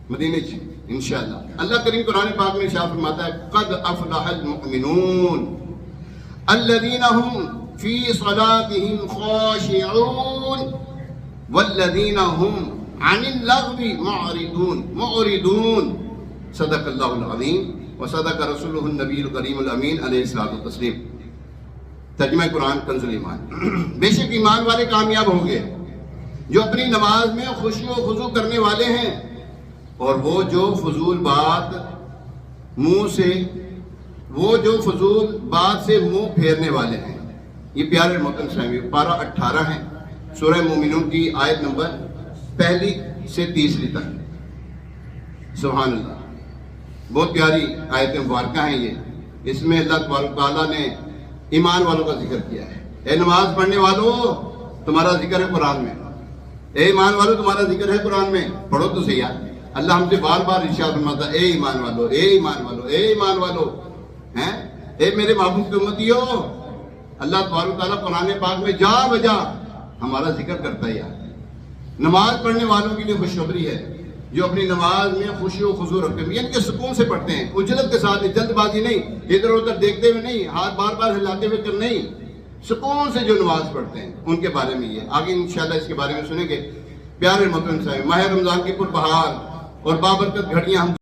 مدینے چ انشاءاللہ. اللہ کریم قرآن پاک میں ارشاد فرماتا ہے قد افلح المؤمنون الذین هم فی صلاتهم خاشعون والذین هم عن اللغو معرضون. صدق اللہ العظیم وصدق رسولہ النبی الکریم الامین علیہ الصلوۃ والتسلیم. ترجمہ قرآن کنز ایمان. بے شک ایمان والے کامیاب ہوں گے جو اپنی نماز میں خشوع و خضوع کرنے والے ہیں، اور وہ جو فضول بات سے منہ پھیرنے والے ہیں. یہ پیارے محترم سامعین پارہ 18 ہے سورہ مومنون کی آیت نمبر 1 سے 30 تک. سبحان اللہ، بہت پیاری آیت مبارکہ ہیں یہ. اس میں اللہ تبارک و تعالیٰ نے ایمان والوں کا ذکر کیا ہے. اے نماز پڑھنے والوں تمہارا ذکر ہے قرآن میں. اے ایمان والوں تمہارا ذکر ہے قرآن میں. پڑھو تو صحیح ہے. اللہ ہم سے بار بار ارشاد فرماتا ہے اے ایمان والو، اے ایمان والو، اے ایمان والو، ہیں اے میرے محبوب کی امتیو. اللہ تبارک و تعالیٰ قرآن پاک میں جا بجا ہمارا ذکر کرتا ہے. نماز پڑھنے والوں کے لیے خوشخبری ہے جو اپنی نماز میں خوشی و خضوع رکھتے ہیں، یعنی کہ سکون سے پڑھتے ہیں، اجلت کے ساتھ، جلد بازی نہیں، ادھر ادھر دیکھتے ہوئے نہیں، ہاتھ بار بار ہلاتے ہوئے کر نہیں، سکون سے جو نماز پڑھتے ہیں ان کے بارے میں یہ. آگے انشاءاللہ اس کے بارے میں سنیں گے. پیارے محترم صاحب، ماہ رمضان کی پربہار اور بابرکت گھڑیاں ہم